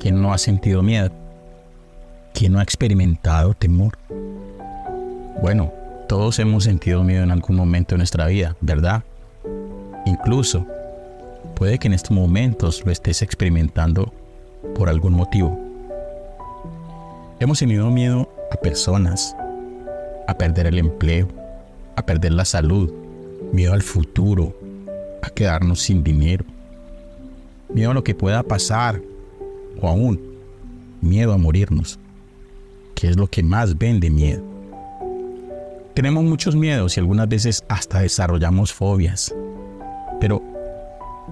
¿Quién no ha sentido miedo? ¿Quién no ha experimentado temor? Bueno, todos hemos sentido miedo en algún momento de nuestra vida, ¿verdad? Incluso, puede que en estos momentos lo estés experimentando por algún motivo. Hemos tenido miedo a personas, a perder el empleo, a perder la salud, miedo al futuro, a quedarnos sin dinero, miedo a lo que pueda pasar, o aún miedo a morirnos, que es lo que más vende miedo. Tenemos muchos miedos y algunas veces hasta desarrollamos fobias, pero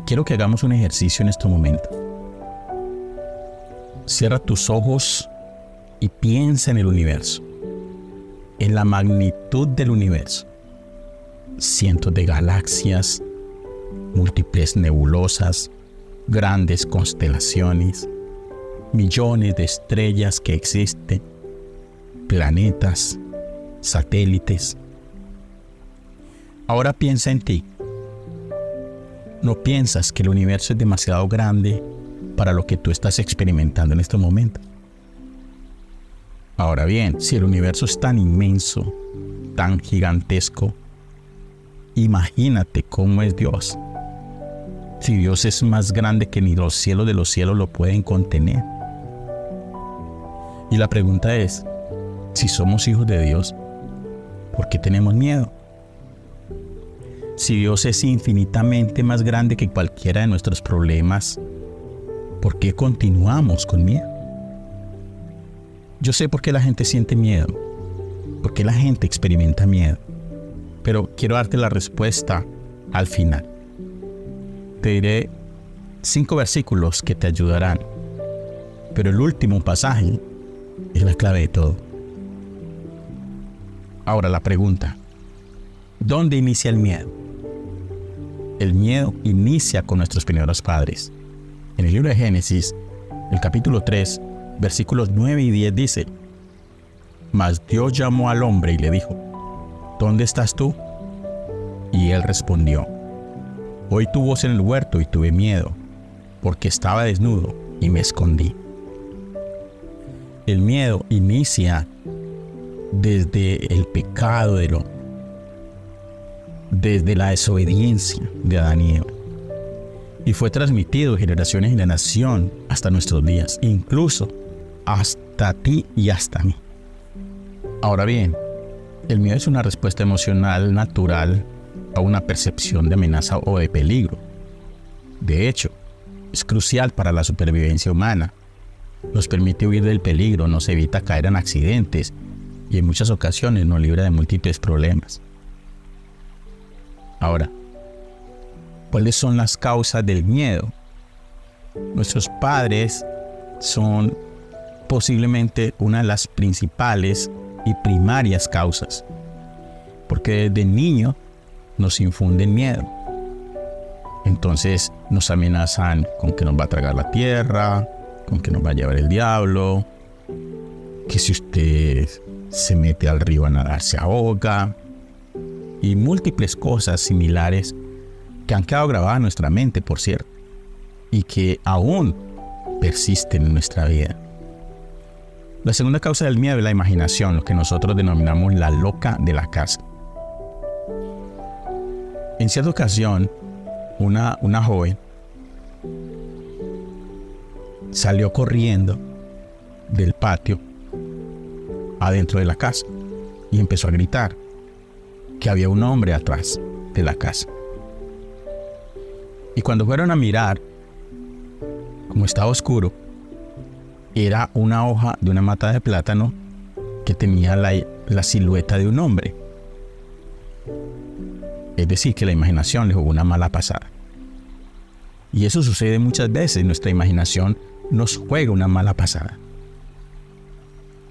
quiero que hagamos un ejercicio en este momento. Cierra tus ojos y piensa en el universo, en la magnitud del universo. Cientos de galaxias, múltiples nebulosas, grandes constelaciones, millones de estrellas que existen, planetas, satélites. Ahora piensa en ti. ¿No piensas que el universo es demasiado grande para lo que tú estás experimentando en este momento? Ahora bien, si el universo es tan inmenso, tan gigantesco, imagínate cómo es Dios. Si Dios es más grande que ni los cielos de los cielos lo pueden contener. Y la pregunta es, si somos hijos de Dios, ¿por qué tenemos miedo? Si Dios es infinitamente más grande que cualquiera de nuestros problemas, ¿por qué continuamos con miedo? Yo sé por qué la gente siente miedo, por qué la gente experimenta miedo, pero quiero darte la respuesta al final. Te diré 5 versículos que te ayudarán, pero el último pasaje es la clave de todo. Ahora la pregunta, ¿dónde inicia el miedo? El miedo inicia con nuestros primeros padres. En el libro de Génesis, el capítulo 3, versículos 9 y 10 dice: Mas Dios llamó al hombre y le dijo: ¿Dónde estás tú? Y él respondió: Oí tu voz en el huerto y tuve miedo, porque estaba desnudo y me escondí. El miedo inicia desde el pecado del hombre, desde la desobediencia de Adán y Eva, y fue transmitido de generación en generación hasta nuestros días, incluso hasta ti y hasta mí. Ahora bien, el miedo es una respuesta emocional natural a una percepción de amenaza o de peligro. De hecho, es crucial para la supervivencia humana. Nos permite huir del peligro, nos evita caer en accidentes y en muchas ocasiones nos libra de múltiples problemas. Ahora, ¿cuáles son las causas del miedo? Nuestros padres son posiblemente una de las principales y primarias causas, porque desde niño nos infunden miedo. Entonces nos amenazan con que nos va a tragar la tierra, con que nos va a llevar el diablo, que si usted se mete al río a nadar se ahoga, y múltiples cosas similares que han quedado grabadas en nuestra mente, por cierto, y que aún persisten en nuestra vida. La segunda causa del miedo es la imaginación, lo que nosotros denominamos la loca de la casa. En cierta ocasión, una joven salió corriendo del patio adentro de la casa y empezó a gritar que había un hombre atrás de la casa. Y cuando fueron a mirar, como estaba oscuro, era una hoja de una mata de plátano que tenía la silueta de un hombre. Es decir, que la imaginación le jugó una mala pasada. Y eso sucede muchas veces. Nuestra imaginación nos juega una mala pasada.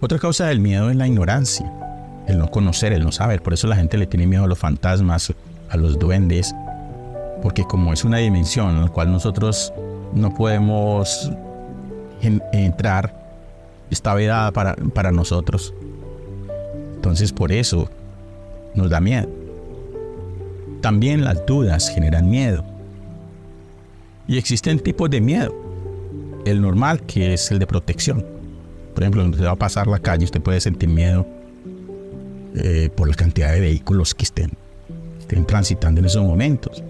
Otra causa del miedo es la ignorancia, el no conocer, el no saber. Por eso la gente le tiene miedo a los fantasmas, a los duendes, porque como es una dimensión en la cual nosotros no podemos entrar, está vedada para nosotros. Entonces por eso nos da miedo. También las dudas generan miedo. Y existen tipos de miedo. el normal, que es el de protección. Por ejemplo, cuando usted va a pasar la calle, usted puede sentir miedo por la cantidad de vehículos que estén transitando en esos momentos.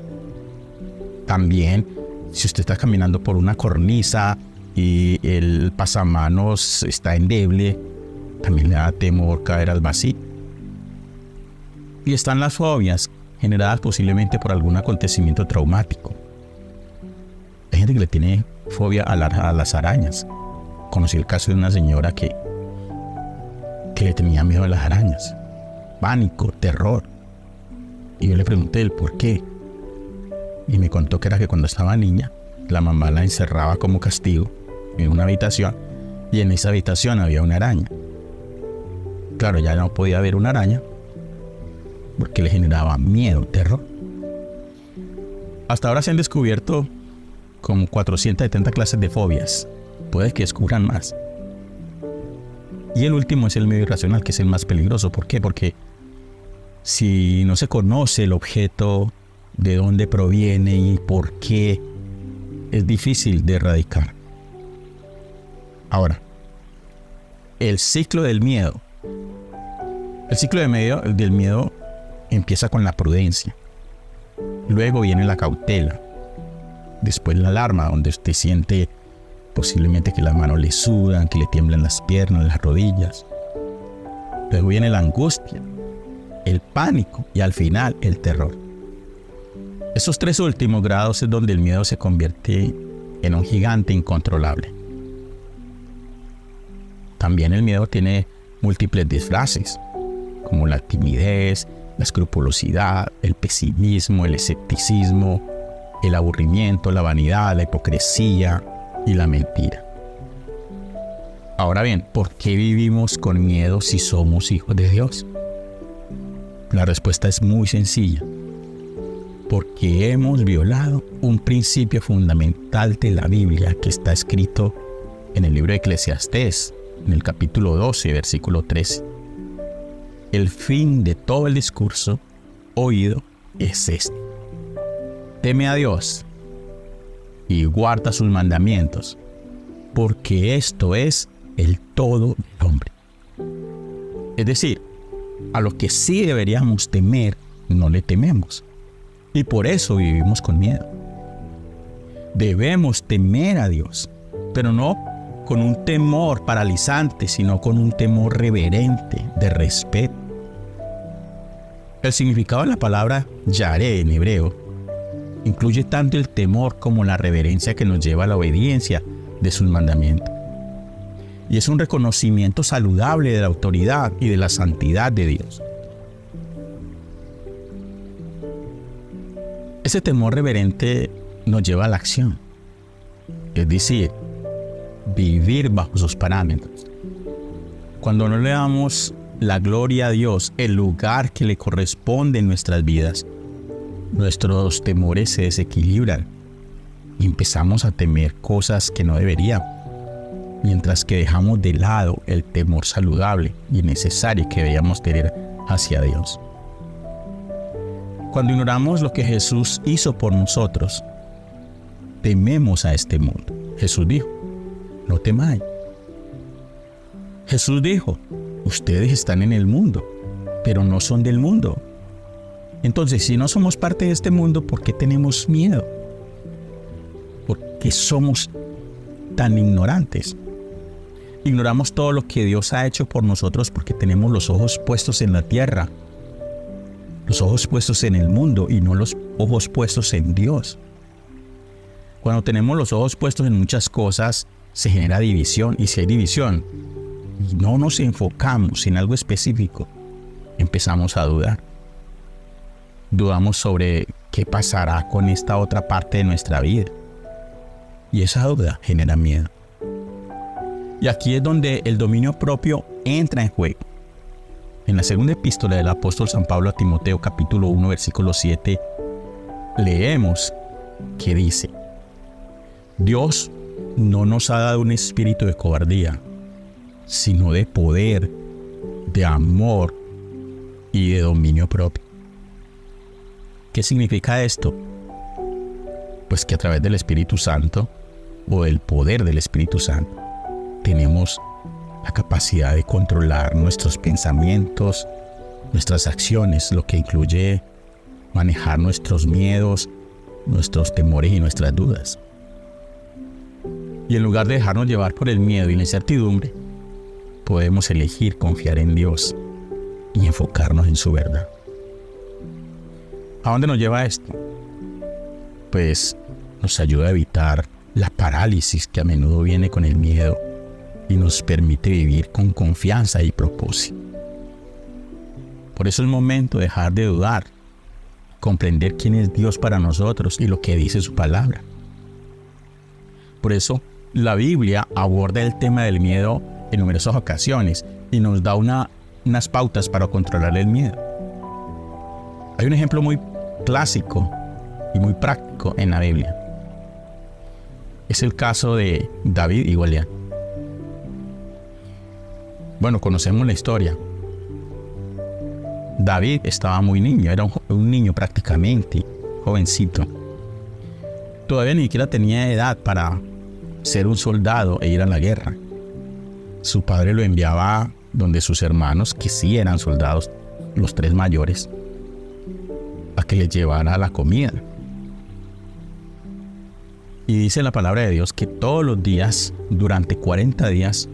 También, si usted está caminando por una cornisa y el pasamanos está endeble, también le da temor caer al vacío. Y están las fobias, generadas posiblemente por algún acontecimiento traumático. Hay gente que le tiene fobia a las arañas. Conocí el caso de una señora que le tenía miedo a las arañas. Pánico, terror. Y yo le pregunté el por qué. Y me contó que era que cuando estaba niña, la mamá la encerraba como castigo en una habitación, y en esa habitación había una araña. Claro, ya no podía ver una araña porque le generaba miedo, terror. Hasta ahora se han descubierto como 470 clases de fobias. Puede que descubran más. Y el último es el miedo irracional, que es el más peligroso. ¿Por qué? Porque si no se conoce el objeto, de dónde proviene y por qué, es difícil de erradicar. Ahora, el ciclo del miedo. El ciclo del miedo empieza con la prudencia. Luego viene la cautela. Después la alarma, donde usted siente posiblemente que las manos le sudan, que le tiemblan las piernas, las rodillas. Luego viene la angustia, el pánico y al final el terror. Esos tres últimos grados es donde el miedo se convierte en un gigante incontrolable. También el miedo tiene múltiples disfraces, como la timidez, la escrupulosidad, el pesimismo, el escepticismo, el aburrimiento, la vanidad, la hipocresía y la mentira. Ahora bien, ¿por qué vivimos con miedo si somos hijos de Dios? La respuesta es muy sencilla. Porque hemos violado un principio fundamental de la Biblia que está escrito en el libro de Eclesiastés, en el capítulo 12, versículo 13. El fin de todo el discurso oído es este: teme a Dios y guarda sus mandamientos, porque esto es el todo del hombre. Es decir, a lo que sí deberíamos temer, no le tememos. Y por eso vivimos con miedo. Debemos temer a Dios, pero no con un temor paralizante, sino con un temor reverente, de respeto. El significado de la palabra yaré en hebreo incluye tanto el temor como la reverencia que nos lleva a la obediencia de sus mandamientos. Y es un reconocimiento saludable de la autoridad y de la santidad de Dios. Ese temor reverente nos lleva a la acción, es decir, vivir bajo sus parámetros. Cuando no le damos la gloria a Dios, el lugar que le corresponde en nuestras vidas, nuestros temores se desequilibran y empezamos a temer cosas que no deberíamos, mientras que dejamos de lado el temor saludable y necesario que debíamos tener hacia Dios. Cuando ignoramos lo que Jesús hizo por nosotros, tememos a este mundo. Jesús dijo: no temáis. Jesús dijo: ustedes están en el mundo, pero no son del mundo. Entonces, si no somos parte de este mundo, ¿por qué tenemos miedo? ¿Por qué somos tan ignorantes? Ignoramos todo lo que Dios ha hecho por nosotros porque tenemos los ojos puestos en la tierra, los ojos puestos en el mundo y no los ojos puestos en Dios. Cuando tenemos los ojos puestos en muchas cosas, se genera división, y si hay división y no nos enfocamos en algo específico, empezamos a dudar. Dudamos sobre qué pasará con esta otra parte de nuestra vida. Y esa duda genera miedo. Y aquí es donde el dominio propio entra en juego. En la segunda epístola del apóstol San Pablo a Timoteo, capítulo 1, versículo 7, leemos que dice: Dios no nos ha dado un espíritu de cobardía, sino de poder, de amor y de dominio propio. ¿Qué significa esto? Pues que a través del Espíritu Santo o del poder del Espíritu Santo, tenemos la capacidad de controlar nuestros pensamientos, nuestras acciones, lo que incluye manejar nuestros miedos, nuestros temores y nuestras dudas. Y en lugar de dejarnos llevar por el miedo y la incertidumbre, podemos elegir confiar en Dios y enfocarnos en su verdad. ¿A dónde nos lleva esto? Pues nos ayuda a evitar la parálisis que a menudo viene con el miedo y nos permite vivir con confianza y propósito. Por eso es momento de dejar de dudar, comprender quién es Dios para nosotros y lo que dice su palabra. Por eso la Biblia aborda el tema del miedo en numerosas ocasiones y nos da unas pautas para controlar el miedo. Hay un ejemplo muy clásico y muy práctico en la Biblia. Es el caso de David y Goliat. Bueno, conocemos la historia. David estaba muy niño, era un niño prácticamente, jovencito. Todavía ni siquiera tenía edad para ser un soldado e ir a la guerra. Su padre lo enviaba donde sus hermanos, que sí eran soldados, los 3 mayores, a que les llevara la comida. Y dice la palabra de Dios que todos los días, durante 40 días,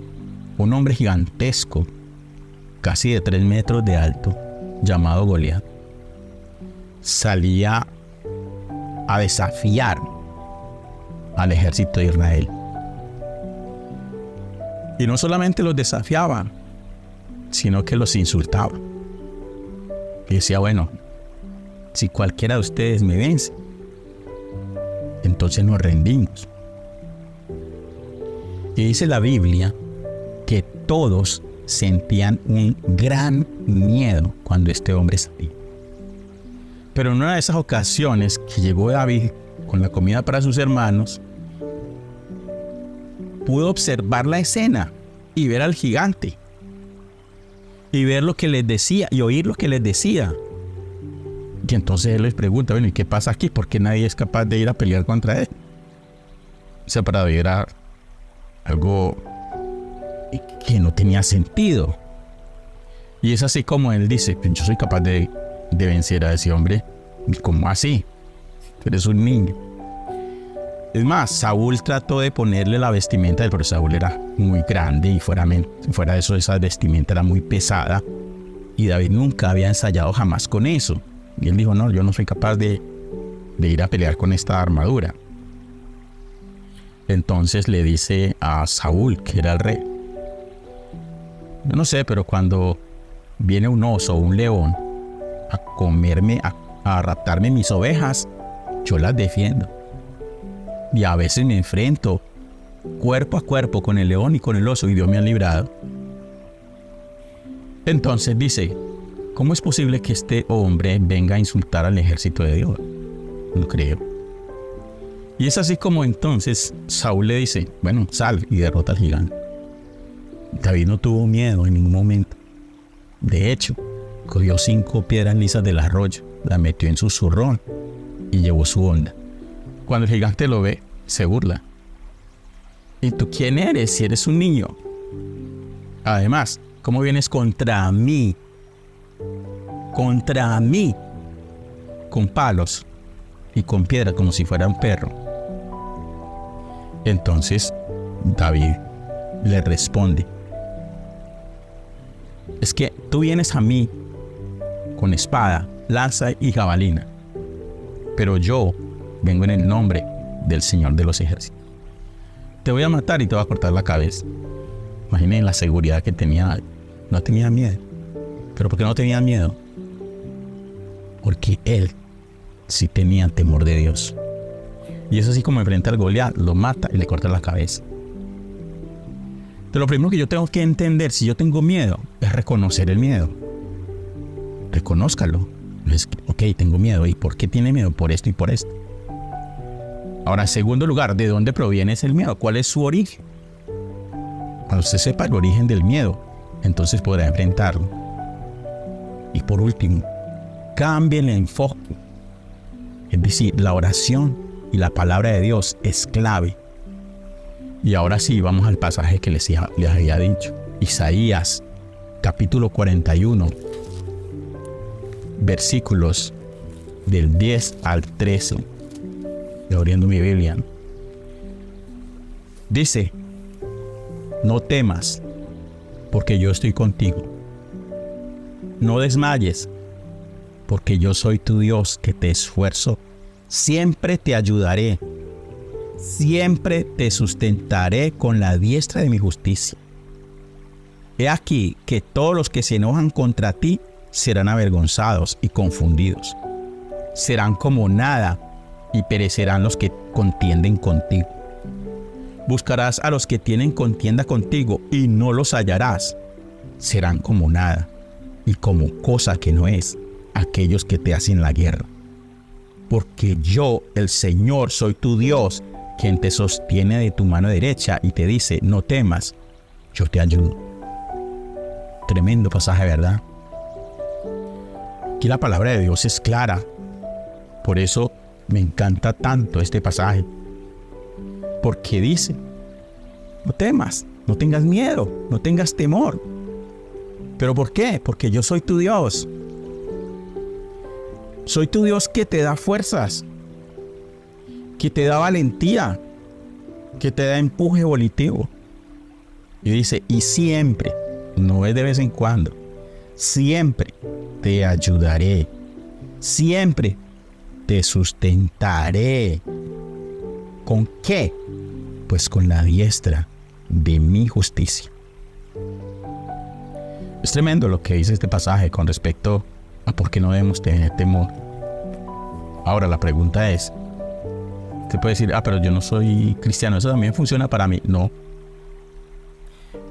un hombre gigantesco, casi de 3 metros de alto, llamado Goliat, salía a desafiar al ejército de Israel. Y no solamente los desafiaba, sino que los insultaba. Y decía, bueno, si cualquiera de ustedes me vence, entonces nos rendimos. Y dice la Biblia que todos sentían un gran miedo cuando este hombre salía. Pero en una de esas ocasiones que llegó David con la comida para sus hermanos, pudo observar la escena y ver al gigante y ver lo que les decía y oír lo que les decía. Y entonces él les pregunta, bueno, ¿y qué pasa aquí? ¿Por qué nadie es capaz de ir a pelear contra él? O sea, para David era algo que no tenía sentido. Y es así como él dice, yo soy capaz de vencer a ese hombre. ¿Cómo así? Tú eres un niño. Es más, Saúl trató de ponerle la vestimenta, pero Saúl era muy grande y fuera de eso, esa vestimenta era muy pesada. Y David nunca había ensayado jamás con eso. Y él dijo, no, yo no soy capaz de ir a pelear con esta armadura. Entonces le dice a Saúl, que era el rey, yo no sé, pero cuando viene un oso o un león a comerme, a raptarme mis ovejas, yo las defiendo. Y a veces me enfrento cuerpo a cuerpo con el león y con el oso y Dios me ha librado. Entonces dice, ¿cómo es posible que este hombre venga a insultar al ejército de Dios? No creo. Y es así como entonces Saúl le dice, bueno, sal y derrota al gigante. David no tuvo miedo en ningún momento. De hecho, cogió 5 piedras lisas del arroyo, las metió en su zurrón y llevó su onda. Cuando el gigante lo ve, se burla. ¿Y tú quién eres si eres un niño? Además, ¿cómo vienes contra mí? Contra mí. Con palos y con piedras como si fuera un perro. Entonces, David le responde, es que tú vienes a mí con espada, lanza y jabalina, pero yo vengo en el nombre del Señor de los ejércitos. Te voy a matar y te voy a cortar la cabeza. Imaginen la seguridad que tenía. No tenía miedo. ¿Pero por qué no tenía miedo? Porque él sí tenía temor de Dios. Y es así como enfrenta al Goliat, lo mata y le corta la cabeza. Pero lo primero que yo tengo que entender, si yo tengo miedo, es reconocer el miedo. Reconózcalo. Es, ok, tengo miedo. ¿Y por qué tiene miedo? Por esto y por esto. Ahora, en segundo lugar, ¿de dónde proviene ese miedo? ¿Cuál es su origen? Cuando usted sepa el origen del miedo, entonces podrá enfrentarlo. Y por último, cambie el enfoque. Es decir, la oración y la palabra de Dios es clave Y ahora sí, vamos al pasaje que les había dicho. Isaías, capítulo 41, versículos del 10 al 13. Estoy abriendo mi Biblia. Dice: no temas, porque yo estoy contigo. No desmayes, porque yo soy tu Dios que te esfuerzo. Siempre te ayudaré. Siempre te sustentaré con la diestra de mi justicia. He aquí que todos los que se enojan contra ti serán avergonzados y confundidos. Serán como nada y perecerán los que contienden contigo. Buscarás a los que tienen contienda contigo y no los hallarás. Serán como nada y como cosa que no es aquellos que te hacen la guerra. Porque yo, el Señor, soy tu Dios, quien te sostiene de tu mano derecha y te dice: no temas, yo te ayudo. Tremendo pasaje, ¿verdad? Aquí la palabra de Dios es clara. Por eso me encanta tanto este pasaje. Porque dice: no temas, no tengas miedo, no tengas temor. ¿Pero por qué? Porque yo soy tu Dios. Soy tu Dios que te da fuerzas, que te da valentía, que te da empuje volitivo. Y dice: y siempre, no es de vez en cuando, siempre te ayudaré, siempre te sustentaré. ¿Con qué? Pues con la diestra de mi justicia. Es tremendo lo que dice este pasaje con respecto a por qué no debemos tener temor. Ahora la pregunta es, usted puede decir: pero yo no soy cristiano, eso también funciona para mí. No.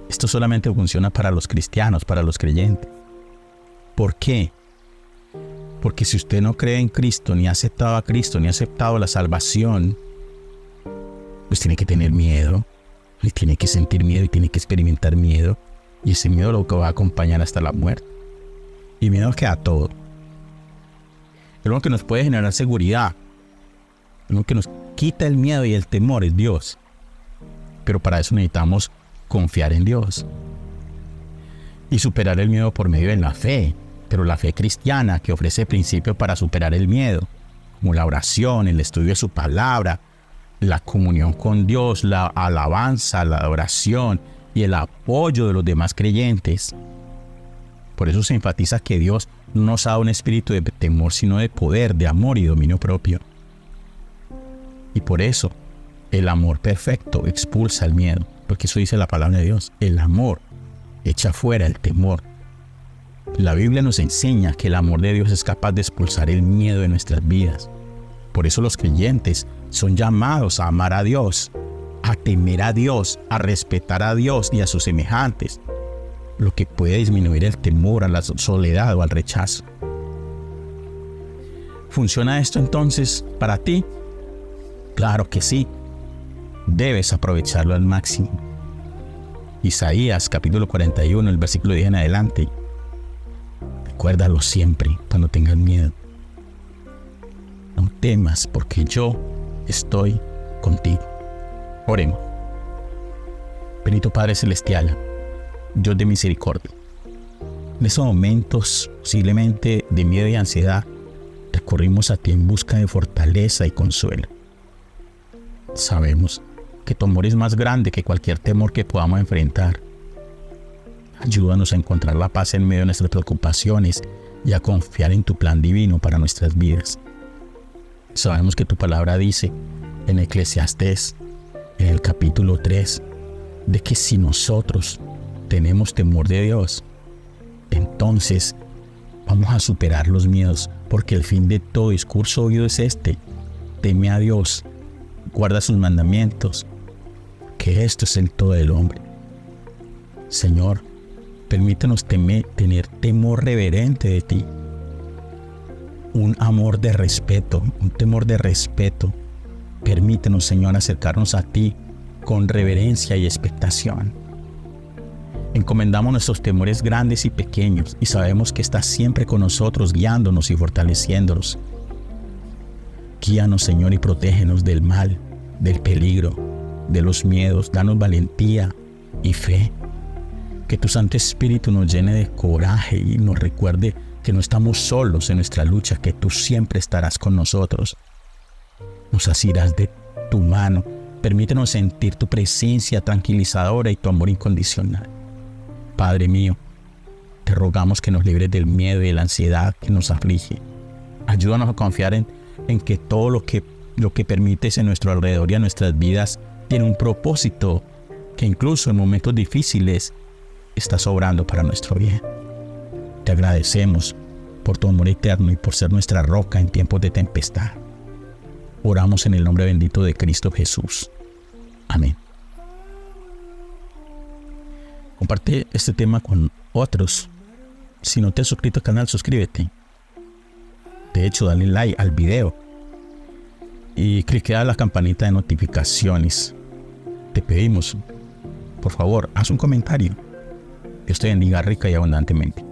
Esto solamente funciona para los cristianos, para los creyentes. ¿Por qué? Porque si usted no cree en Cristo, ni ha aceptado a Cristo, ni ha aceptado la salvación, pues tiene que tener miedo, y tiene que sentir miedo, y tiene que experimentar miedo. Y ese miedo lo que va a acompañar hasta la muerte. Y miedo que a todo. Es lo que nos puede generar seguridad. Lo que nos quita el miedo y el temor es Dios. Pero para eso necesitamos confiar en Dios. Y superar el miedo por medio de la fe. Pero la fe cristiana, que ofrece principios para superar el miedo, como la oración, el estudio de su palabra, la comunión con Dios, la alabanza, la adoración y el apoyo de los demás creyentes. Por eso se enfatiza que Dios no nos ha dado un espíritu de temor, sino de poder, de amor y dominio propio. Y por eso el amor perfecto expulsa el miedo, porque eso dice la palabra de Dios. El amor echa fuera el temor. La Biblia nos enseña que el amor de Dios es capaz de expulsar el miedo de nuestras vidas. Por eso los creyentes son llamados a amar a Dios, a temer a Dios, a respetar a Dios y a sus semejantes, lo que puede disminuir el temor a la soledad o al rechazo. ¿Funciona esto entonces para ti? Claro que sí. Debes aprovecharlo al máximo. Isaías capítulo 41, el versículo 10 en adelante. Recuérdalo siempre cuando tengas miedo. No temas, porque yo estoy contigo. Oremos. Bendito Padre Celestial, Dios de misericordia, en esos momentos posiblemente de miedo y ansiedad, recurrimos a ti en busca de fortaleza y consuelo. Sabemos que tu amor es más grande que cualquier temor que podamos enfrentar. Ayúdanos a encontrar la paz en medio de nuestras preocupaciones y a confiar en tu plan divino para nuestras vidas. Sabemos que tu palabra dice en Eclesiastés, en el capítulo 3, de que si nosotros tenemos temor de Dios, entonces vamos a superar los miedos, porque el fin de todo discurso oído es este: teme a Dios, guarda sus mandamientos, que esto es el todo del hombre. Señor, permítanos tener temor reverente de ti, un amor de respeto, un temor de respeto. Permítenos, Señor, acercarnos a ti con reverencia y expectación. Encomendamos nuestros temores grandes y pequeños y sabemos que estás siempre con nosotros, guiándonos y fortaleciéndonos. Guíanos, Señor, y protégenos del mal, del peligro. de los miedos, danos valentía y fe. Que tu Santo Espíritu nos llene de coraje y nos recuerde que no estamos solos en nuestra lucha, que tú siempre estarás con nosotros. Nos asirás de tu mano. Permítenos sentir tu presencia tranquilizadora y tu amor incondicional. Padre mío, te rogamos que nos libres del miedo y de la ansiedad que nos aflige. Ayúdanos a confiar en que todo lo que permites en nuestro alrededor y en nuestras vidas tiene un propósito que incluso en momentos difíciles estás obrando para nuestro bien. Te agradecemos por tu amor eterno y por ser nuestra roca en tiempos de tempestad. Oramos en el nombre bendito de Cristo Jesús. Amén. Comparte este tema con otros. Si no te has suscrito al canal, suscríbete. De hecho, dale like al video y cliquea la campanita de notificaciones. Te pedimos, por favor, haz un comentario. Dios te bendiga rica y abundantemente.